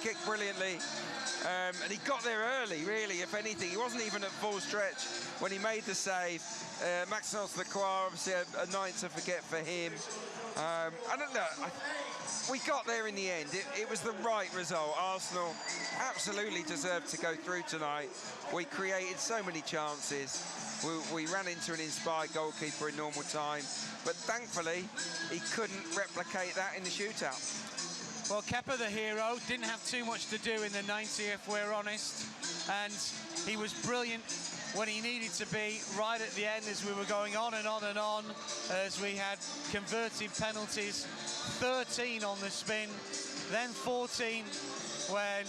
kick brilliantly, and he got there early, really, if anything. He wasn't even at full stretch when he made the save. Maxence Lacroix, obviously a night to forget for him. I don't know. We got there in the end. It was the right result. Arsenal absolutely deserved to go through tonight. We created so many chances. We ran into an inspired goalkeeper in normal time, but thankfully he couldn't replicate that in the shootout. Well, Kepa, the hero, didn't have too much to do in the 90, if we're honest, and he was brilliant when he needed to be, right at the end as we were going on and on and on, as we had converted penalties, 13 on the spin, then 14 when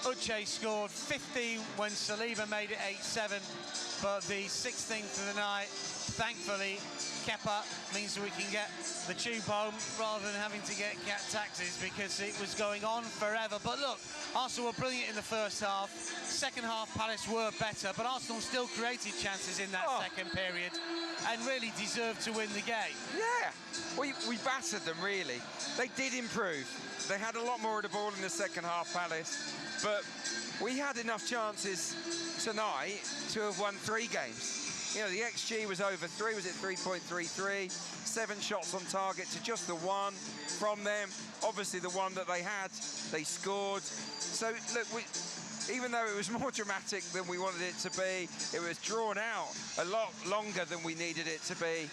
Uche scored, 15 when Saliba made it 8-7, but the 16th of the night, thankfully, Kepa means that we can get the tube home rather than having to get cat taxis, because it was going on forever. But look, Arsenal were brilliant in the first half. Second half, Palace were better, but Arsenal still created chances in that second period and really deserved to win the game. Yeah, we battered them, really. They did improve. They had a lot more of the ball in the second half, Palace, but we had enough chances tonight to have won 3 games. You know, the XG was over 3, was it 3.33? 7 shots on target to just the 1 from them. Obviously, the one that they had, they scored. So, look, even though it was more dramatic than we wanted it to be, it was drawn out a lot longer than we needed it to be.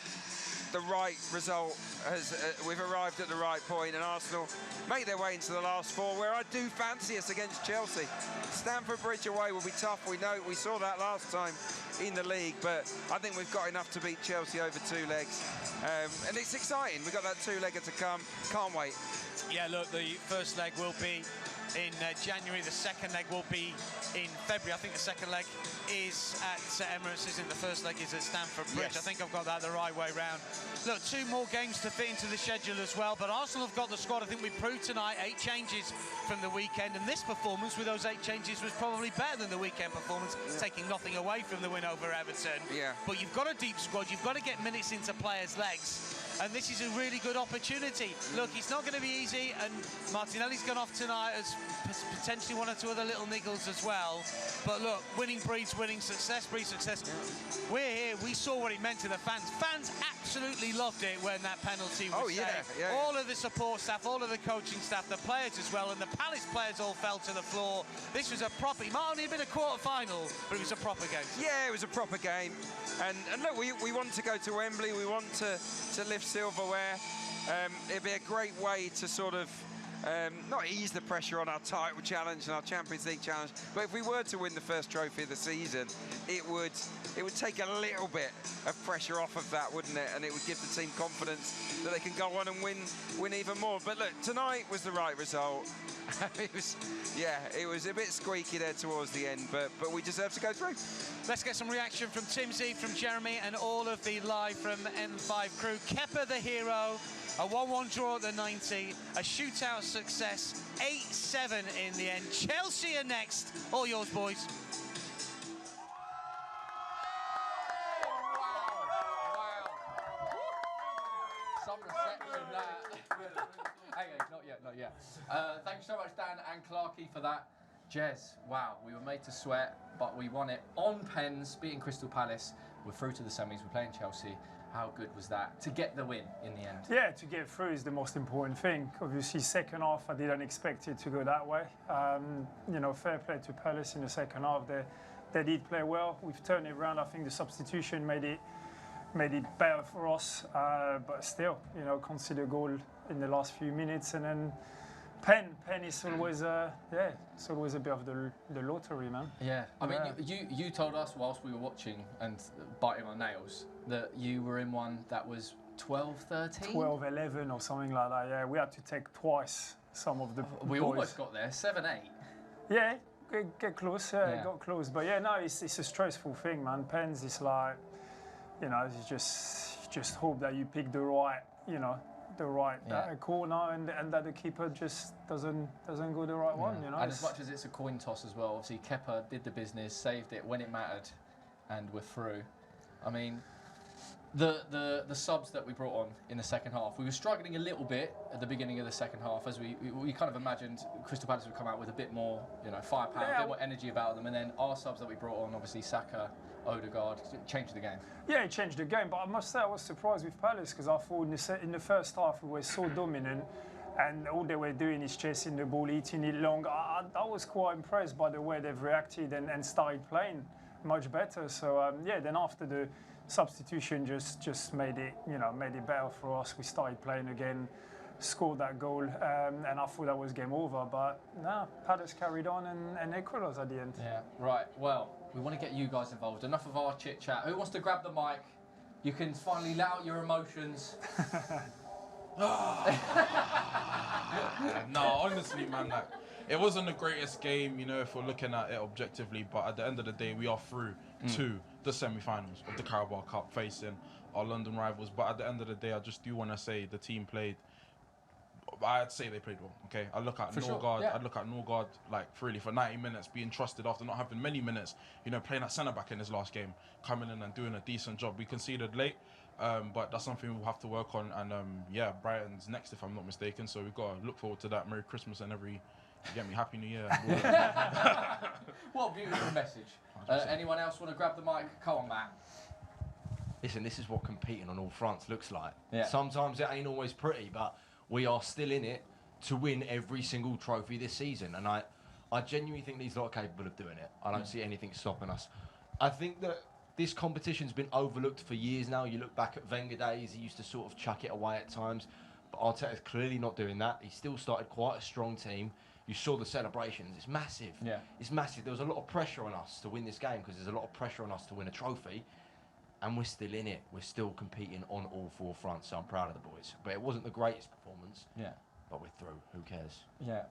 The right result has, we've arrived at the right point, and Arsenal make their way into the last 4, where I do fancy us against Chelsea. Stamford Bridge away will be tough, we know, we saw that last time in the league, but I think we've got enough to beat Chelsea over 2 legs. And it's exciting, we've got that 2-legger to come, can't wait. Yeah, look, the first leg will be in January, the second leg will be in February. I think the second leg is at Emirates, isn't it? The first leg is at Stamford Bridge. Yes. I think I've got that the right way round. Look, 2 more games to fit into the schedule as well, but Arsenal have got the squad. I think we proved tonight 8 changes from the weekend, and this performance with those 8 changes was probably better than the weekend performance, taking nothing away from the win over Everton. Yeah. But you've got a deep squad, you've got to get minutes into players' legs, and this is a really good opportunity. Look, it's not going to be easy, and Martinelli's gone off tonight as potentially 1 or 2 other little niggles as well. But look, winning breeds winning, success breeds success. Yeah. We're here, we saw what it meant to the fans. Fans absolutely loved it when that penalty was saved. All of the support staff, all of the coaching staff, the players as well, and the Palace players all fell to the floor. This was a proper, it might only have been a quarter-final, but it was a proper game. Yeah, it was a proper game. And look, we want to go to Wembley, we want to lift silverware. It'd be a great way to sort of not ease the pressure on our title challenge and our Champions League challenge, but if we were to win the first trophy of the season, it would take a little bit of pressure off of that, wouldn't it? And it would give the team confidence that they can go on and win even more. But look, tonight was the right result. It was a bit squeaky there towards the end, but we deserve to go through. Let's get some reaction from Timsy, from Jeremy, and all of the live from M5 crew. Kepa the hero, a 1-1 draw at the 90, a shootout success, 8-7 in the end. Chelsea are next. All yours, boys. Some reception there. Hey, not yet. Thanks so much, Dan and Clarkey, for that. Jez, wow, we were made to sweat, but we won it on pens, beating Crystal Palace. We're through to the semis, we're playing Chelsea. How good was that to get the win in the end? Yeah, to get through is the most important thing. Obviously, second half, I didn't expect it to go that way. You know, fair play to Palace in the second half. They did play well. We've turned it around. I think the substitution made it better for us. But still, you know, concede a goal in the last few minutes, and then pen is always it's always a bit of the lottery, man. Yeah, I mean, you told us whilst we were watching and biting our nails that you were in one that was 12-13? 12-11 or something like that, yeah. We had to take twice some of the We boys. Almost got there, 7-8. Yeah, get close, got close. But yeah, no, it's a stressful thing, man. Pens is like, you know, you just hope that you pick the right, corner and that the keeper just doesn't go the right one, you know. And as much as it's a coin toss as well, obviously Kepa did the business, saved it when it mattered, and we're through. I mean, The subs that we brought on in the second half, we were struggling a little bit at the beginning of the second half, as we kind of imagined Crystal Palace would come out with a bit more, firepower, a bit more energy about them, and then our subs that we brought on, obviously Saka, Odegaard, changed the game. Yeah, it changed the game, but I must say I was surprised with Palace because I thought in the first half we were so dominant, and all they were doing is chasing the ball, eating it long. I was quite impressed by the way they've reacted and started playing much better. So then after the substitution just made it better for us. We started playing again, scored that goal, and I thought that was game over. But no, Palace carried on and equalled us at the end. Yeah, right. Well, we want to get you guys involved. Enough of our chit chat. Who wants to grab the mic? You can finally let out your emotions. No, honestly, man, it wasn't the greatest game, if we're looking at it objectively, but at the end of the day, we are through to the semi-finals of the Carabao Cup, facing our London rivals. But at the end of the day, I just do want to say the team played. I'd say they played well. Okay, I look at Norgard. I look at Norgard really for 90 minutes, being trusted after not having many minutes. Playing at centre back in his last game, coming in and doing a decent job. We conceded late. But that's something we'll have to work on, and Brighton's next if I'm not mistaken, so we've got to look forward to that. Merry Christmas and Happy New Year. What a beautiful message. Anyone else want to grab the mic? Come on, Matt. Listen, this is what competing on all fronts looks like. Yeah. Sometimes it ain't always pretty, but we are still in it to win every single trophy this season, and I genuinely think these lot are capable of doing it. I don't see anything stopping us. I think that this competition's been overlooked for years now. You look back at Wenger days, he used to sort of chuck it away at times. But Arteta's clearly not doing that. He still started quite a strong team. You saw the celebrations. It's massive. Yeah. It's massive. There was a lot of pressure on us to win this game because there's a lot of pressure on us to win a trophy. And we're still in it. We're still competing on all four fronts. So I'm proud of the boys. But it wasn't the greatest performance. Yeah. But we're through. Who cares? Yeah.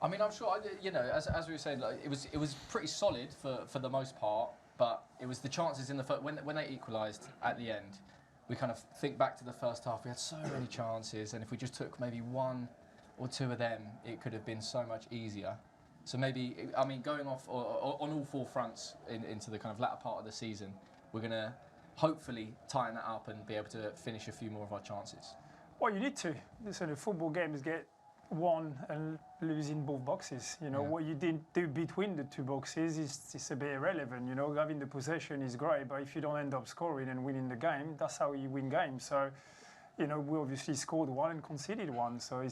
I mean, I'm sure, as we were saying, it was pretty solid for the most part. But it was the chances in the first, when they equalised at the end, we kind of think back to the first half. We had so many chances, and if we just took maybe one or two of them, it could have been so much easier. So maybe, going off on all four fronts into the kind of latter part of the season, we're going to hopefully tighten that up and be able to finish a few more of our chances. Well, you need to. Listen, the football games get won and lose in both boxes. What you did do between the two boxes is a bit irrelevant. Having the possession is great, but if you don't end up scoring and winning the game, that's how you win games. So, we obviously scored one and conceded one. So I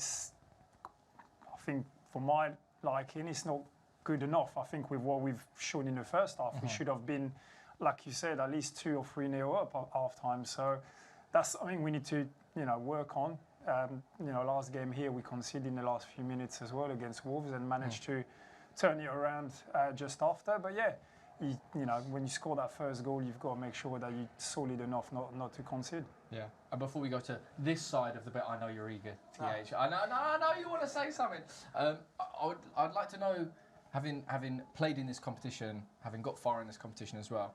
think for my liking, it's not good enough. I think with what we've shown in the first half, we should have been, like you said, at least 2 or 3-0 up at half time. So that's something we need to, work on. Last game here we conceded in the last few minutes as well against Wolves and managed to turn it around just after. But yeah, when you score that first goal, you've got to make sure that you're solid enough not to concede. Yeah. And before we go to this side of the bet, I know you're eager, TH. I know you want to say something. I'd like to know, having played in this competition, having got far in this competition as well,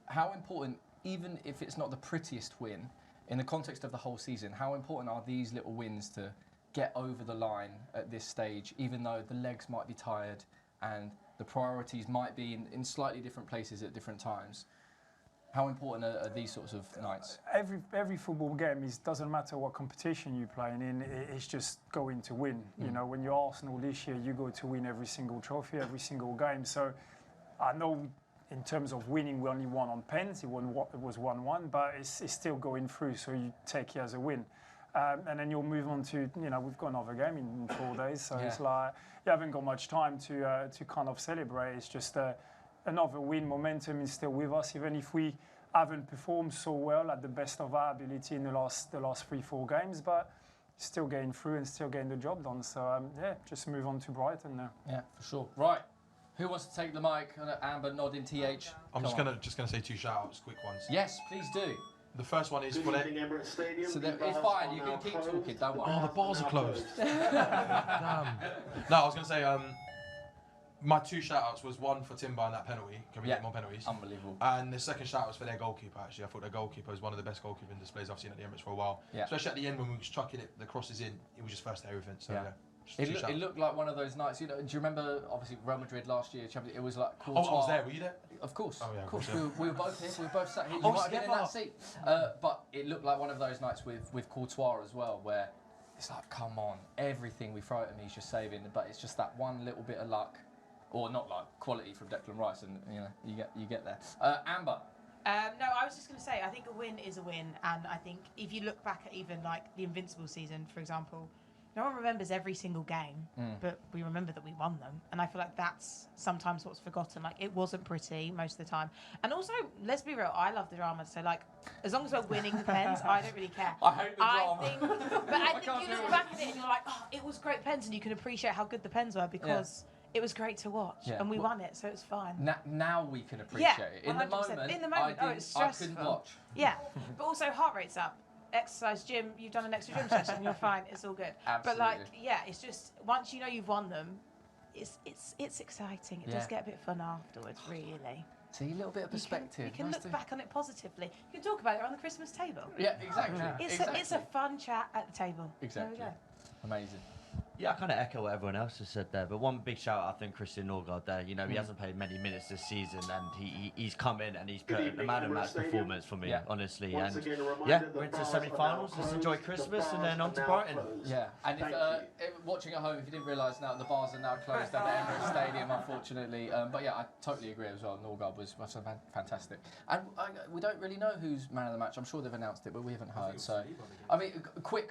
how important, even if it's not the prettiest win, in the context of the whole season, how important are these little wins to get over the line at this stage, even though the legs might be tired and the priorities might be in slightly different places at different times? How important are these sorts of nights? Every football game doesn't matter what competition you're playing in, it's just going to win. When you're Arsenal this year, you go to win every single trophy, every single game. So I know in terms of winning, we only won on pens. It was 1-1, but it's still going through, so you take it as a win. And then you'll move on to, we've got another game in 4 days, so it's like you haven't got much time to kind of celebrate. It's just another win. Momentum is still with us, even if we haven't performed so well at the best of our ability in the last 3-4 games, but still getting through and still getting the job done. So just move on to Brighton now. Yeah, for sure. Right. Who wants to take the mic? Amber nodding TH. I'm just gonna say 2 shout-outs, quick ones. Yes, please do. The first one is for the Emirates Stadium. So it's fine. You can keep talking. Don't worry. Oh, the bars are closed. Damn. No, I was gonna say my 2 shout-outs was one for Timber and that penalty. Can we get more penalties? Unbelievable. And the second shout-out was for their goalkeeper. Actually, I thought their goalkeeper was one of the best goalkeeping displays I've seen at the Emirates for a while. Yeah. Especially at the end when we was chucking the crosses in, it was just first to everything. So yeah. It looked like one of those nights. You know, do you remember? Obviously, Real Madrid last year. It was like. Oh, I was there. Were you there? Of course. Oh, yeah, of course. yeah. We were both here. We were both sat here. You might have been in that seat. But it looked like one of those nights with Courtois as well, where it's like, come on, everything we throw at him, he's just saving. But it's just that one little bit of luck, or not luck, quality from Declan Rice, and you know, you get there. Amber. No, I was just going to say, I think a win is a win, and I think if you look back at even like the Invincible season, for example, no one remembers every single game, but we remember that we won them, and I feel like that's sometimes what's forgotten. Like, it wasn't pretty most of the time, and also, let's be real, I love the drama. So like, as long as we're winning the pens, I don't really care. I hate the drama. I think you look back at it and you're like, oh, it was great pens, and you can appreciate how good the pens were because. It was great to watch, and we won it, so it's fine. Now we can appreciate it. In the moment, it's stressful. I couldn't watch. Yeah, but also heart rate's up. Exercise, gym, you've done an extra gym session, you're fine, it's all good. Absolutely. But like, yeah, it's just, once you know you've won them, it's exciting. It does get a bit fun afterwards, really. See, a little bit of perspective. You can look back on it positively. You can talk about it around the Christmas table. Yeah, exactly. It's a fun chat at the table. Exactly. There we go. Amazing. Yeah, I kind of echo what everyone else has said there, but one big shout out, I think, Christian Norgard there. You know, he hasn't played many minutes this season, and he's come in and he's put a man of match performance for me, honestly. And yeah, we're into semi-finals. Let's enjoy Christmas and then on to Brighton. Yeah, and if watching at home, if you didn't realise now, the bars are now closed down at Emirates Stadium, unfortunately. But yeah, I totally agree as well. Norgard was fantastic, and we don't really know who's man of the match. I'm sure they've announced it, but we haven't heard. So, I mean, a quick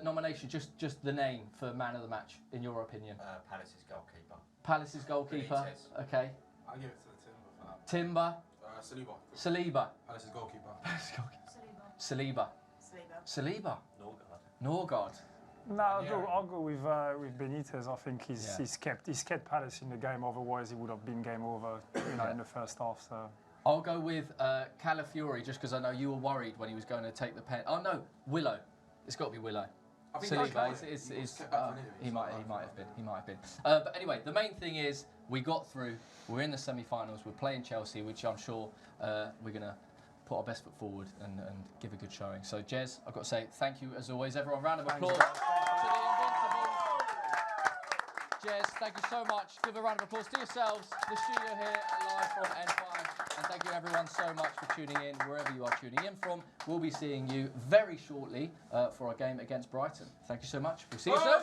nomination, just the name for man of the match, in your opinion? Palace's goalkeeper. Palace's goalkeeper. Okay. I'll give it to Timber for that. Timber. Saliba. Saliba. Palace's goalkeeper. Saliba. Saliba. Norgard. No, I'll go with Benitez. I think he's kept Palace in the game. Otherwise, it would have been game over, in the first half. So I'll go with Calafiori, just because I know you were worried when he was going to take the pen. Oh no, Willow. It's got to be Willow. Saliba he might have been. But anyway, the main thing is we got through. We're in the semi-finals. We're playing Chelsea, which I'm sure we're gonna put our best foot forward and give a good showing. So, Jez, I've got to say thank you as always. Everyone, round of applause to the Invincibles. Jez, thank you so much. Give a round of applause to yourselves. The studio here live from N5, and thank you everyone so much for tuning in wherever you are tuning in from. We'll be seeing you very shortly for our game against Brighton. Thank you so much. We'll see you soon.